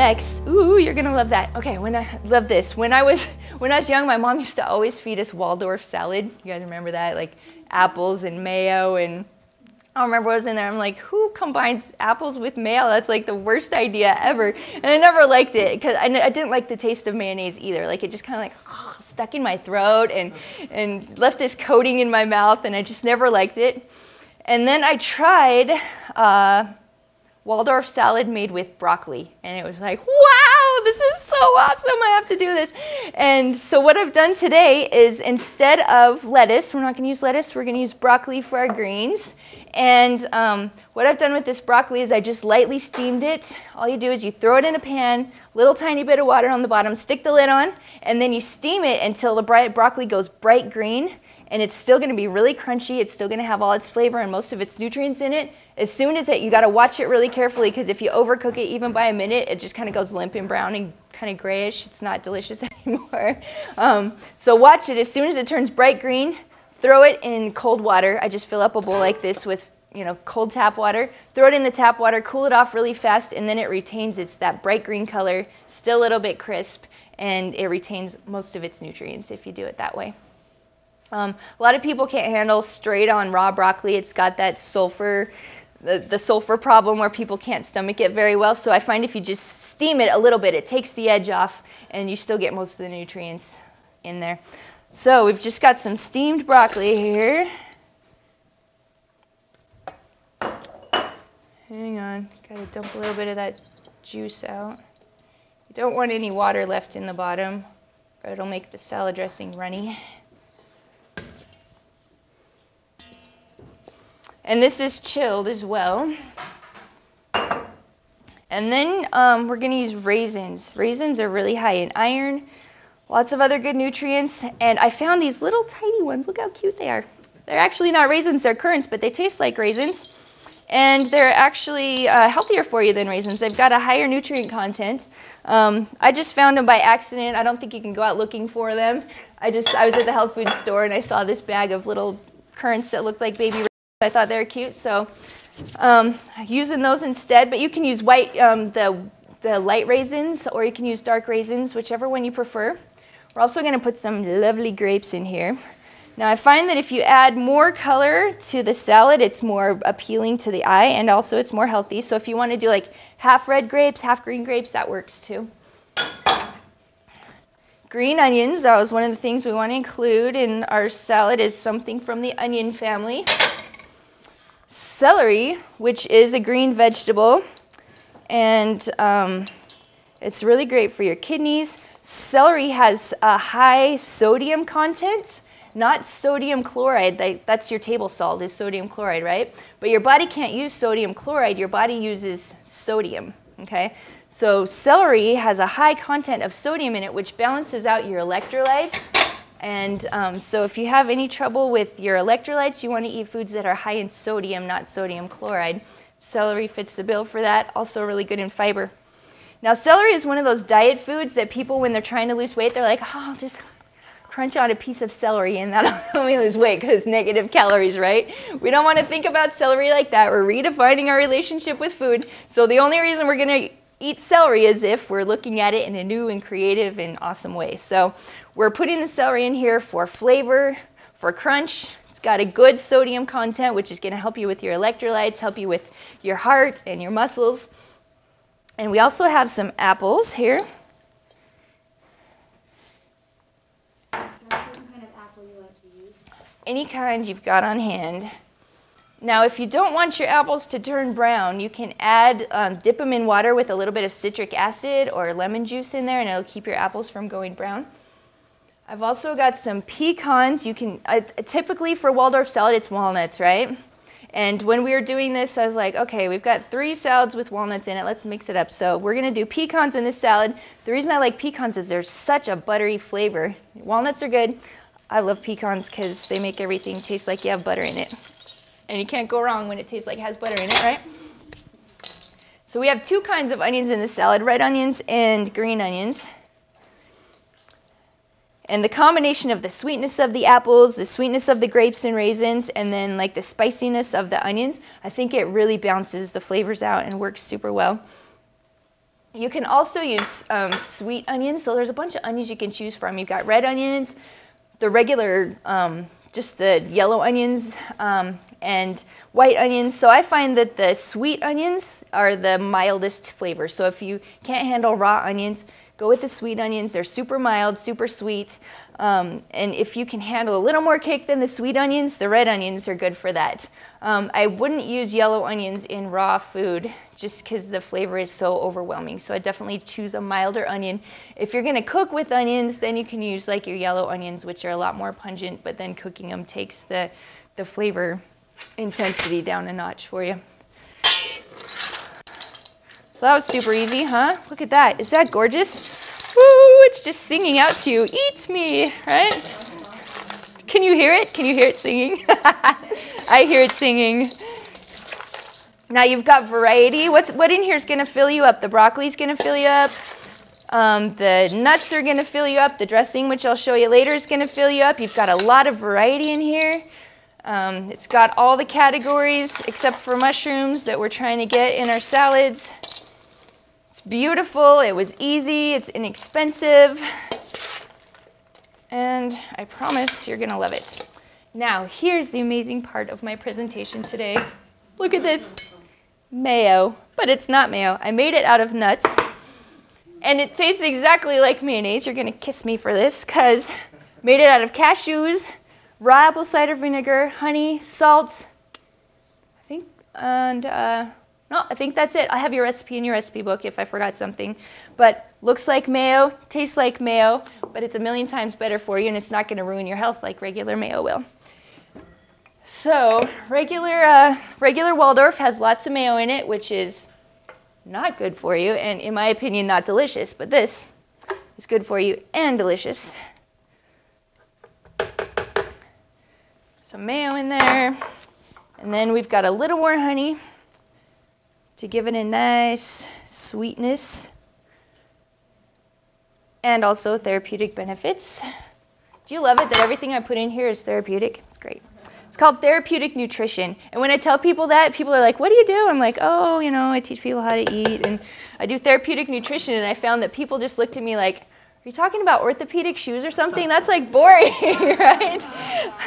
next, ooh, you're gonna love that. Okay, love this. When I was young, my mom used to always feed us Waldorf salad. You guys remember that? Like apples and mayo, and I don't remember what was in there. I'm like, who combines apples with mayo? That's like the worst idea ever. And I never liked it because I didn't like the taste of mayonnaise either. Like it just kind of like stuck in my throat and left this coating in my mouth, and I just never liked it. And then I tried Waldorf salad made with broccoli, and it was like, wow, this is so awesome, I have to do this. And so what I've done today is, instead of lettuce, we're not going to use lettuce, we're going to use broccoli for our greens. And what I've done with this broccoli is I just lightly steamed it. All you do is you throw it in a pan, little tiny bit of water on the bottom, stick the lid on, and then you steam it until the broccoli goes bright green. And it's still going to be really crunchy. It's still going to have all its flavor and most of its nutrients in it. As soon as you got to watch it really carefully, because if you overcook it even by a minute, it just kind of goes limp and brown and kind of grayish. It's not delicious anymore. So watch it. As soon as it turns bright green, throw it in cold water. I just fill up a bowl like this with cold tap water. Throw it in the tap water, cool it off really fast, and then it retains that bright green color, still a little bit crisp, and it retains most of its nutrients if you do it that way. A lot of people can't handle straight on raw broccoli. It's got that sulfur, the sulfur problem where people can't stomach it very well. So I find if you just steam it a little bit, it takes the edge off and you still get most of the nutrients in there. So we've just got some steamed broccoli here. Hang on, gotta dump a little bit of that juice out. You don't want any water left in the bottom, or it'll make the salad dressing runny. And this is chilled as well. And then we're going to use raisins. Raisins are really high in iron, lots of other good nutrients. And I found these little tiny ones. Look how cute they are. They're actually not raisins, they're currants, but they taste like raisins. And they're actually healthier for you than raisins. They've got a higher nutrient content. I just found them by accident. I don't think you can go out looking for them. I was at the health food store and I saw this bag of little currants that looked like baby raisins. I thought they were cute, so using those instead. But you can use the light raisins, or you can use dark raisins, whichever one you prefer. We're also going to put some lovely grapes in here. Now I find that if you add more color to the salad, it's more appealing to the eye, and also it's more healthy. So if you want to do like half red grapes, half green grapes, that works too. Green onions, that was one of the things we want to include in our salad, is something from the onion family. Celery, which is a green vegetable, and it's really great for your kidneys. Celery has a high sodium content, not sodium chloride. That's your table salt, is sodium chloride, right? But your body can't use sodium chloride. Your body uses sodium, okay? So celery has a high content of sodium in it, which balances out your electrolytes. And so if you have any trouble with your electrolytes, you want to eat foods that are high in sodium, not sodium chloride. Celery fits the bill for that. Also really good in fiber. Now celery is one of those diet foods that people, when they're trying to lose weight, they're like, oh, I'll just crunch on a piece of celery and that'll help me lose weight because negative calories, right? We don't want to think about celery like that. We're redefining our relationship with food. So the only reason we're going to eat celery is if we're looking at it in a new and creative and awesome way. So we're putting the celery in here for flavor, for crunch. It's got a good sodium content, which is going to help you with your electrolytes, help you with your heart and your muscles. And we also have some apples here. What kind of apple you like to use? Any kind you've got on hand. Now, if you don't want your apples to turn brown, you can dip them in water with a little bit of citric acid or lemon juice in there, and it'll keep your apples from going brown. I've also got some pecans. You can typically for Waldorf salad, it's walnuts, right? And when we were doing this, I was like, okay, we've got 3 salads with walnuts in it. Let's mix it up. So we're going to do pecans in this salad. The reason I like pecans is there's such a buttery flavor. Walnuts are good. I love pecans because they make everything taste like you have butter in it. And you can't go wrong when it tastes like it has butter in it, right? So we have 2 kinds of onions in this salad, red onions and green onions. And the combination of the sweetness of the apples, the sweetness of the grapes and raisins, and then like the spiciness of the onions, I think it really balances the flavors out and works super well. You can also use sweet onions. So there's a bunch of onions you can choose from. You've got red onions, the regular, just the yellow onions, and white onions. So I find that the sweet onions are the mildest flavor. So if you can't handle raw onions, go with the sweet onions. They're super mild, super sweet. And if you can handle a little more kick than the sweet onions, the red onions are good for that. I wouldn't use yellow onions in raw food just because the flavor is so overwhelming. So I definitely choose a milder onion. If you're gonna cook with onions, then you can use like your yellow onions, which are a lot more pungent, but then cooking them takes the flavor intensity down a notch for you. So that was super easy, huh? Look at that. Is that gorgeous? Woo, it's just singing out to you. Eat me, right? Can you hear it? Can you hear it singing? I hear it singing. Now you've got variety. What in here is going to fill you up? The broccoli is going to fill you up. The nuts are going to fill you up. The dressing, which I'll show you later, is going to fill you up. You've got a lot of variety in here. It's got all the categories except for mushrooms that we're trying to get in our salads. It's beautiful. It was easy. It's inexpensive. And I promise you're going to love it. Now, here's the amazing part of my presentation today. Look at this. Mayo. But it's not mayo. I made it out of nuts. And it tastes exactly like mayonnaise. You're going to kiss me for this because I made it out of cashews, raw apple cider vinegar, honey, salt, I think, and no, I think that's it. I have your recipe in your recipe book if I forgot something. But looks like mayo, tastes like mayo, but it's a million times better for you and it's not going to ruin your health like regular mayo will. So regular Waldorf has lots of mayo in it, which is not good for you and in my opinion not delicious, but this is good for you and delicious. Some mayo in there, and then we've got a little more honey to give it a nice sweetness and also therapeutic benefits. Do you love it that everything I put in here is therapeutic? It's great. It's called therapeutic nutrition. And when I tell people that, people are like, what do you do? I'm like, oh, you know, I teach people how to eat and I do therapeutic nutrition. And I found that people just looked at me like, are you talking about orthopedic shoes or something? That's like boring, right?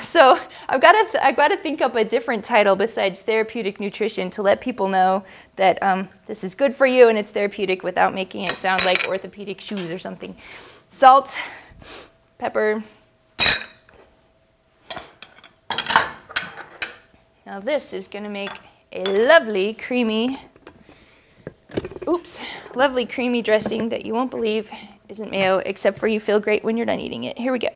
So I've got to think up a different title besides therapeutic nutrition to let people know that this is good for you and it's therapeutic without making it sound like orthopedic shoes or something. Salt, pepper. Now this is going to make a lovely creamy dressing that you won't believe isn't mayo, except for you feel great when you're done eating it. Here we go.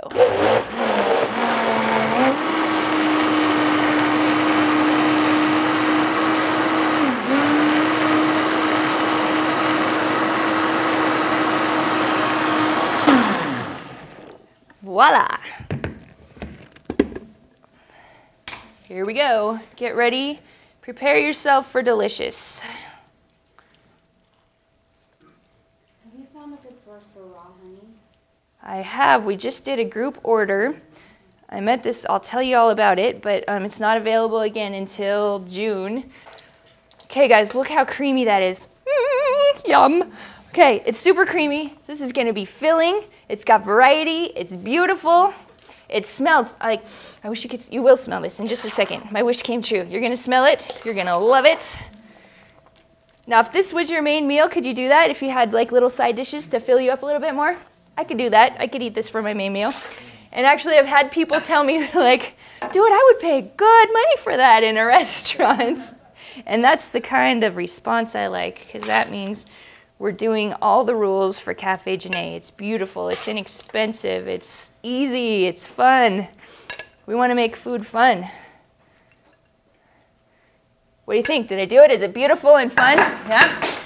Voila. Here we go. Get ready. Prepare yourself for delicious. For raw honey? I have. We just did a group order. I met this, I'll tell you all about it, but it's not available again until June. Okay, guys, look how creamy that is. Yum. Okay, it's super creamy. This is going to be filling. It's got variety. It's beautiful. It smells like, I wish you will smell this in just a second. My wish came true. You're going to smell it. You're going to love it. Now, if this was your main meal, could you do that? If you had like little side dishes to fill you up a little bit more? I could do that. I could eat this for my main meal. And actually, I've had people tell me, like, dude, I would pay good money for that in a restaurant. And that's the kind of response I like, because that means we're doing all the rules for Cafe Janae. It's beautiful. It's inexpensive. It's easy. It's fun. We want to make food fun. What do you think? Did I do it? Is it beautiful and fun? Yeah?